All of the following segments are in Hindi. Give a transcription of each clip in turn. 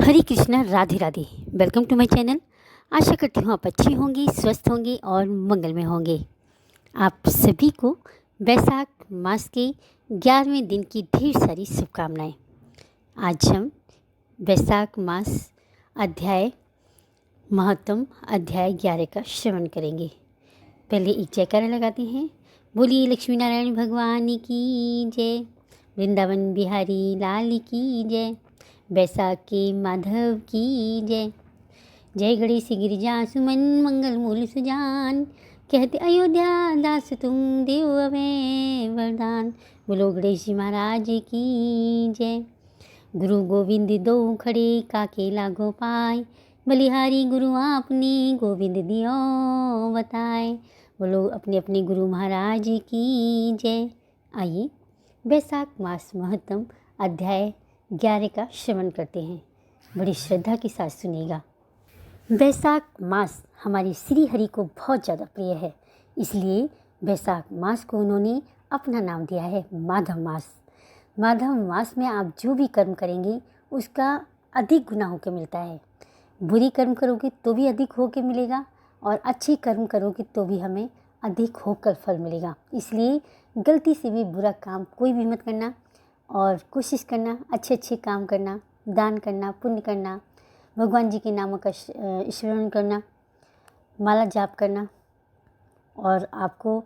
Hare Krishna, Radhe Radhe. Welcome to my channel. आशा करती हूँ आप अच्छी होंगी, स्वस्थ होंगी और मंगल में होंगे। आप सभी को वैशाख मास के 11वें दिन की ढेर सारी शुभकामनाएं। आज हम वैशाख मास अध्याय महत्तम अध्याय 11 का श्रवण करेंगे। पहले एक जयकारा लगाते हैं। बोलिए लक्ष्मी नारायण भगवान की जय, वृंदावन बिहारी लाल की जय, वैशाख के माधव की जय। जय गणेश गिरिजा सुमन मंगल मूल सुजान, कहते अयोध्या दास तुम देव अवै वरदान। बोलो गणेश जी महाराज की जय। गुरु गोविंद दो खड़े काके लागो पाए, बलिहारी गुरु आपने गोविंद दियो बताए। बोलो अपने अपने गुरु महाराज की जय। आइए वैशाख मास महत्तम अध्याय 11 का श्रवण करते हैं। बड़ी श्रद्धा के साथ सुनिएगा। वैशाख मास हमारी श्री हरि को बहुत ज़्यादा प्रिय है, इसलिए वैशाख मास को उन्होंने अपना नाम दिया है माधव मास। माधव मास में आप जो भी कर्म करेंगे उसका अधिक गुना होकर मिलता है। बुरी कर्म करोगे तो भी अधिक होकर मिलेगा और अच्छी कर्म करोगे तो भी हमें अधिक होकर फल मिलेगा। इसलिए गलती से भी बुरा काम कोई भी मत करना और कोशिश करना अच्छे अच्छे काम करना, दान करना, पुण्य करना, भगवान जी के नामों का स्मरण करना, माला जाप करना। और आपको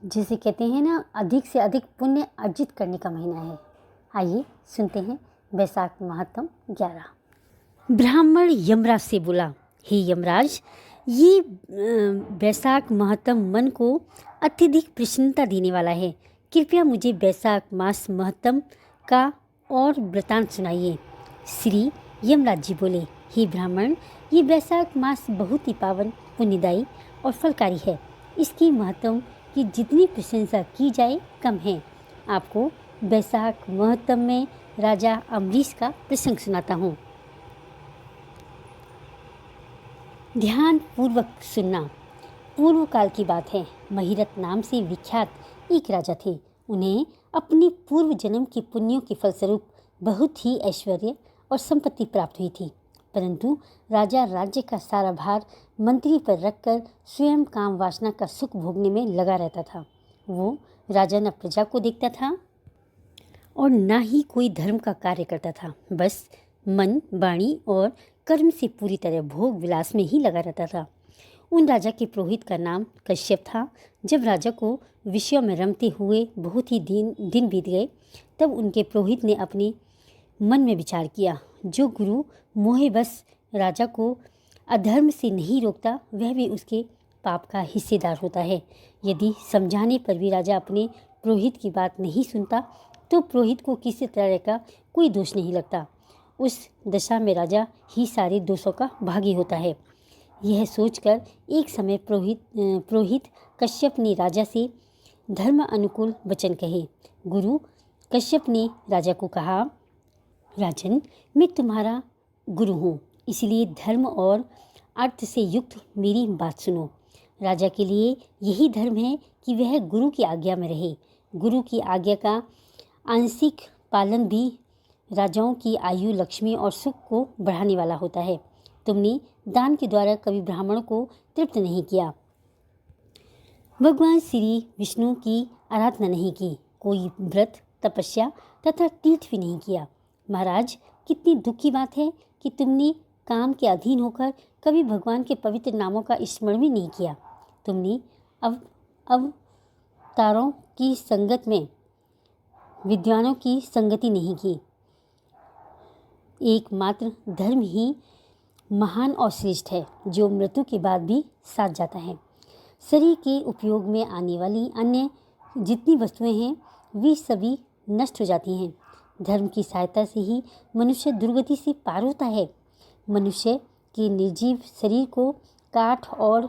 जिसे कहते हैं ना, अधिक से अधिक पुण्य अर्जित करने का महीना है। आइए सुनते हैं वैशाख महत्तम 11। ब्राह्मण यमराज से बोला, हे यमराज, ये वैशाख महत्तम मन को अत्यधिक प्रसन्नता देने वाला है। कृपया मुझे वैशाख मास महत्तम का और वृतांत सुनाइए। श्री यमराज जी बोले, हे ब्राह्मण, ये वैशाख मास बहुत ही पावन, पुण्यदायी और फलकारी है। इसकी महत्तम की जितनी प्रशंसा की जाए कम है। आपको वैशाख महत्तम में राजा अम्बरीश का प्रसंग सुनाता हूँ। ध्यान पूर्वक सुनना। पूर्व काल की बात है। महिरथ नाम से विख्यात एक राजा थे। उन्हें अपने पूर्व जन्म के पुण्यों के फलस्वरूप बहुत ही ऐश्वर्य और संपत्ति प्राप्त हुई थी, परंतु राजा राज्य का सारा भार मंत्री पर रखकर स्वयं काम वासना का सुख भोगने में लगा रहता था। वो राजा न प्रजा को देखता था और न ही कोई धर्म का कार्य करता था। बस मन, वाणी और कर्म से पूरी तरह भोग विलास में ही लगा रहता था। उन राजा के पुरोहित का नाम कश्यप था। जब राजा को विषयों में रमते हुए बहुत ही दिन बीत गए, तब उनके पुरोहित ने अपने मन में विचार किया, जो गुरु मोहवश राजा को अधर्म से नहीं रोकता, वह भी उसके पाप का हिस्सेदार होता है। यदि समझाने पर भी राजा अपने पुरोहित की बात नहीं सुनता, तो पुरोहित को किसी तरह का कोई दोष नहीं लगता। उस दशा में राजा ही सारे दोषों का भागी होता है। यह सोचकर एक समय पुरोहित कश्यप ने राजा से धर्म अनुकूल वचन कहे। गुरु कश्यप ने राजा को कहा, राजन, मैं तुम्हारा गुरु हूँ, इसलिए धर्म और अर्थ से युक्त मेरी बात सुनो। राजा के लिए यही धर्म है कि वह गुरु की आज्ञा में रहे। गुरु की आज्ञा का आंशिक पालन भी राजाओं की आयु, लक्ष्मी और सुख को बढ़ाने वाला होता है। तुमने दान के द्वारा कभी ब्राह्मणों को तृप्त नहीं किया, भगवान श्री विष्णु की आराधना नहीं की, कोई व्रत, तपस्या तथा तीर्थ भी नहीं किया। महाराज, कितनी दुख की बात है कि तुमने काम के अधीन होकर कभी भगवान के पवित्र नामों का स्मरण भी नहीं किया। तुमने अवतारों की संगत में विद्वानों की संगति नहीं की। एकमात्र धर्म ही महान और श्रेष्ठ है, जो मृत्यु के बाद भी साथ जाता है। शरीर के उपयोग में आने वाली अन्य जितनी वस्तुएं हैं, वे सभी नष्ट हो जाती हैं। धर्म की सहायता से ही मनुष्य दुर्गति से पार होता है। मनुष्य के निर्जीव शरीर को काठ और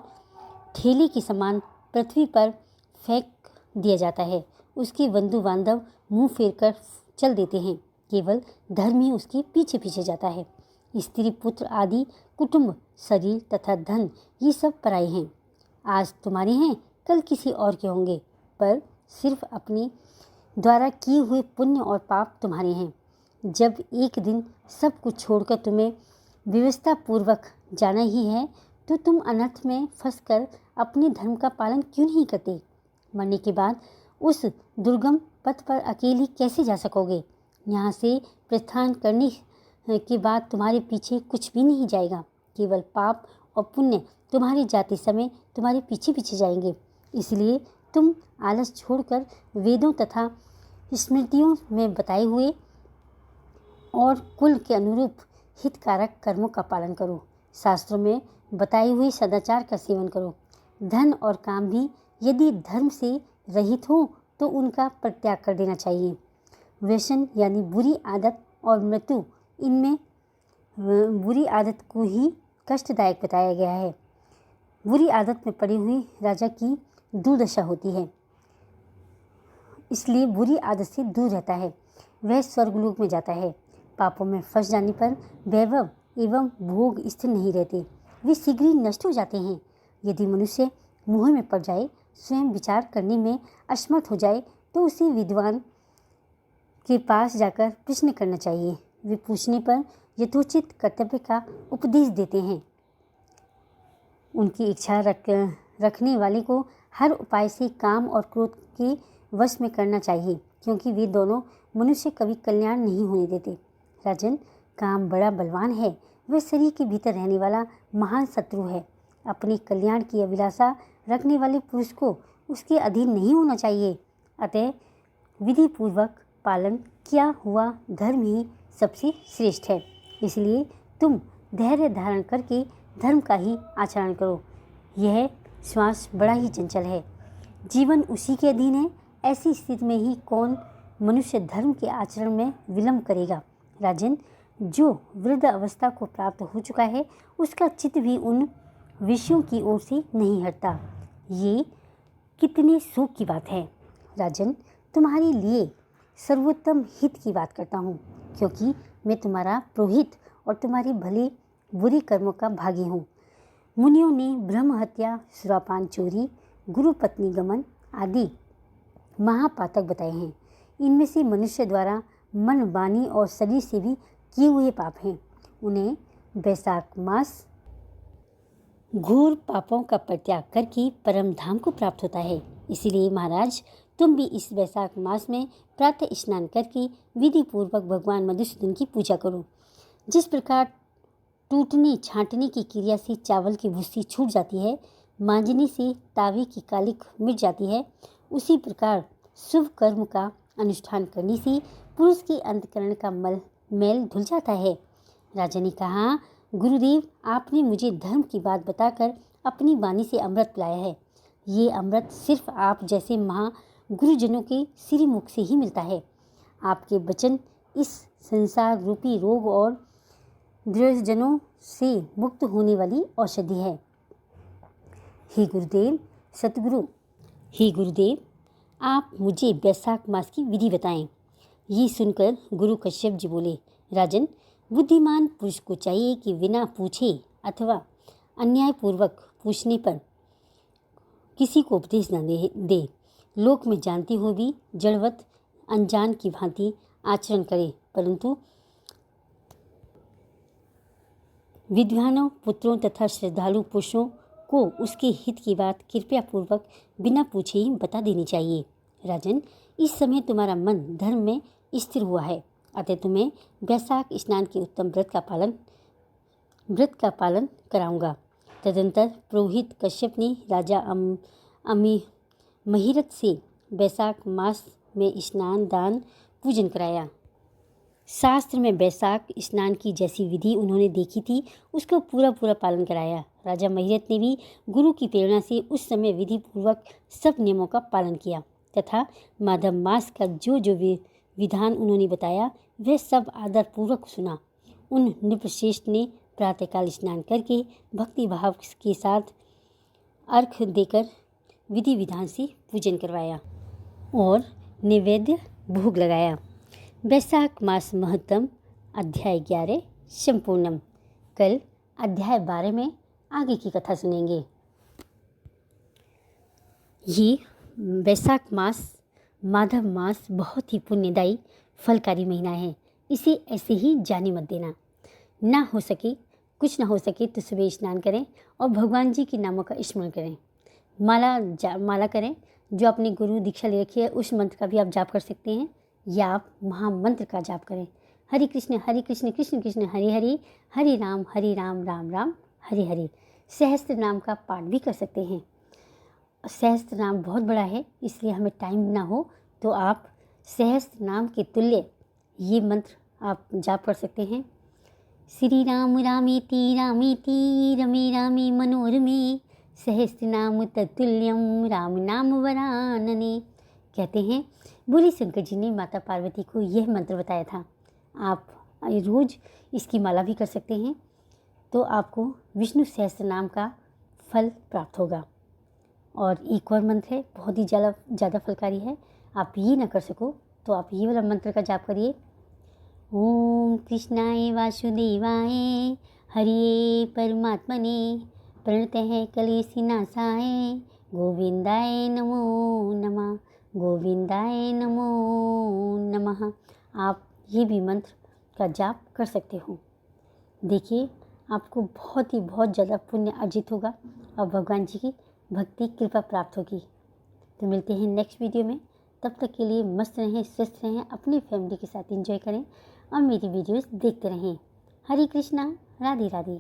ठेले के समान पृथ्वी पर फेंक दिया जाता है। उसके बंधु बांधव मुंह फेर कर चल देते हैं। केवल धर्म ही उसके पीछे पीछे जाता है। स्त्री, पुत्र आदि कुटुंब, शरीर तथा धन, ये सब पराये हैं। आज तुम्हारे हैं, कल किसी और के होंगे, पर सिर्फ अपने द्वारा किए हुए पुण्य और पाप तुम्हारे हैं। जब एक दिन सब कुछ छोड़कर तुम्हें व्यवस्था पूर्वक जाना ही है तो तुम अनर्थ में फंसकर अपने धर्म का पालन क्यों नहीं करते? मरने के बाद उस दुर्गम पथ पर अकेले कैसे जा सकोगे? यहाँ से प्रस्थान करने के बाद तुम्हारे पीछे कुछ भी नहीं जाएगा, केवल पाप और पुण्य तुम्हारे जाते समय तुम्हारे पीछे पीछे जाएंगे। इसलिए तुम आलस छोड़कर वेदों तथा स्मृतियों में बताए हुए और कुल के अनुरूप हितकारक कर्मों का पालन करो। शास्त्रों में बताए हुए सदाचार का सेवन करो। धन और काम भी यदि धर्म से रहित हो तो उनका परित्याग कर देना चाहिए। व्यसन यानी बुरी आदत और मृत्यु, इनमें बुरी आदत को ही कष्टदायक बताया गया है। बुरी आदत में पड़ी हुई राजा की दुर्दशा होती है, इसलिए बुरी आदत से दूर रहता है, वह स्वर्गलोक में जाता है। पापों में फंस जाने पर वैभव एवं भोग स्थिर नहीं रहते, वे शीघ्र ही नष्ट हो जाते हैं। यदि मनुष्य मोह में पड़ जाए, स्वयं विचार करने में असमर्थ हो जाए, तो उसे विद्वान के पास जाकर प्रश्न करना चाहिए। वे पूछने पर यथोचित कर्तव्य का उपदेश देते हैं। उनकी इच्छा रखने वाले को हर उपाय से काम और क्रोध के वश में करना चाहिए, क्योंकि वे दोनों मनुष्य कभी कल्याण नहीं होने देते। राजन, काम बड़ा बलवान है, वह शरीर के भीतर रहने वाला महान शत्रु है। अपने कल्याण की अभिलाषा रखने वाले पुरुष को उसके अधीन नहीं होना चाहिए। अतः विधि पूर्वक पालन किया हुआ धर्म ही सबसे श्रेष्ठ है। इसलिए तुम धैर्य धारण करके धर्म का ही आचरण करो। यह श्वास बड़ा ही चंचल है, जीवन उसी के अधीन है। ऐसी स्थिति में ही कौन मनुष्य धर्म के आचरण में विलंब करेगा? राजन, जो वृद्ध अवस्था को प्राप्त हो चुका है, उसका चित्त भी उन विषयों की ओर से नहीं हटता। ये कितने सुख की बात है। राजन, तुम्हारे लिए सर्वोत्तम हित की बात करता हूँ, क्योंकि मैं तुम्हारा पुरोहित और तुम्हारे भले बुरे कर्मों का भागी हूँ। मुनियों ने ब्रह्म हत्या, सुरापान, चोरी, गुरु पत्नी गमन आदि महापातक बताए हैं। इनमें से मनुष्य द्वारा मन, वाणी और शरीर से भी किए हुए पाप हैं। उन्हें वैशाख मास घोर पापों का परित्याग करके परम धाम को प्राप्त होता है। इसीलिए महाराज, तुम भी इस वैशाख मास में प्रातः स्नान करके विधि पूर्वक भगवान मधुसूदन की पूजा करो। जिस प्रकार टूटने छांटने की क्रिया से चावल की भूसी छूट जाती है, मांजने से तावे की कालिक मिट जाती है, उसी प्रकार शुभ कर्म का अनुष्ठान करने से पुरुष के अंतकरण का मैल धुल जाता है। राजा ने कहा, गुरुदेव, आपने मुझे धर्म की बात बताकर अपनी वाणी से अमृत पिलाया है। ये अमृत सिर्फ आप जैसे गुरुजनों के श्री मुख से ही मिलता है। आपके वचन इस संसार रूपी रोग और दुर्जनों से मुक्त होने वाली औषधि है। हे गुरुदेव, सतगुरु, हे गुरुदेव, आप मुझे वैशाख मास की विधि बताएं। ये सुनकर गुरु कश्यप जी बोले, राजन, बुद्धिमान पुरुष को चाहिए कि बिना पूछे अथवा अन्यायपूर्वक पूछने पर किसी को उपदेश न दे। लोक में जानती हो भी जड़वत अनजान की भांति आचरण करे, परंतु विद्वानों, पुत्रों तथा श्रद्धालु पुरुषों को उसके हित की बात कृपया पूर्वक बिना पूछे ही बता देनी चाहिए। राजन, इस समय तुम्हारा मन धर्म में स्थिर हुआ है, अतः तुम्हें वैशाख स्नान के उत्तम व्रत का पालन कराऊंगा। तदंतर पुरोहित कश्यप ने राजा महिरथ से वैशाख मास में स्नान, दान, पूजन कराया। शास्त्र में वैशाख स्नान की जैसी विधि उन्होंने देखी थी, उसका पूरा पालन कराया। राजा महिरथ ने भी गुरु की प्रेरणा से उस समय विधि पूर्वक सब नियमों का पालन किया तथा माधव मास का जो विधान उन्होंने बताया वह सब आदर पूर्वक सुना। उन नृपश्रेष्ठ ने प्रातःकाल स्नान करके भक्ति भाव के साथ अर्घ्य देकर विधि विधान से पूजन करवाया और नैवेद्य भोग लगाया। वैशाख मास महत्तम अध्याय 11 संपूर्णम। कल अध्याय 12 में आगे की कथा सुनेंगे। ये वैशाख मास माधव मास बहुत ही पुण्यदायी फलकारी महीना है। इसे ऐसे ही जाने मत देना। ना हो सके, कुछ ना हो सके तो सुबह स्नान करें और भगवान जी के नामों का स्मरण करें। माला करें। जो अपने गुरु दीक्षा ले रखी है उस मंत्र का भी आप जाप कर सकते हैं, या आप महामंत्र का जाप करें। हरे कृष्ण कृष्ण कृष्ण हरे हरे, हरे राम राम राम हरे हरे। सहस्त्र नाम का पाठ भी कर सकते हैं। सहस्त्र नाम बहुत बड़ा है, इसलिए हमें टाइम ना हो तो आप सहस्त्र नाम के तुल्य ये मंत्र आप जाप कर सकते हैं। श्री राम रामेति रामेति रमे रामे मनोरमे, सहस्त्र नाम तत्तुल्यम राम नाम वरानने। कहते हैं बोले शंकर जी ने माता पार्वती को यह मंत्र बताया था। आप रोज़ इसकी माला भी कर सकते हैं, तो आपको विष्णु सहस्त्र नाम का फल प्राप्त होगा। और एक और मंत्र है, बहुत ही ज़्यादा फलकारी है। आप ये ना कर सको तो आप ये वाला मंत्र का जाप करिए। ओम कृष्णाय वासुदेवाय हरिये परमात्मने प्रणतः क्लेशनाशाय गोविंदाय नमो नमः, गोविंदाय नमो नमः। आप ये भी मंत्र का जाप कर सकते हो। देखिए आपको बहुत ज़्यादा पुण्य अर्जित होगा और भगवान जी की भक्ति कृपा प्राप्त होगी। तो मिलते हैं नेक्स्ट वीडियो में। तब तक के लिए मस्त रहें, स्वस्थ रहें, अपनी फैमिली के साथ एंजॉय करें और मेरी वीडियोस देखते रहें। हरे कृष्णा, राधे राधे।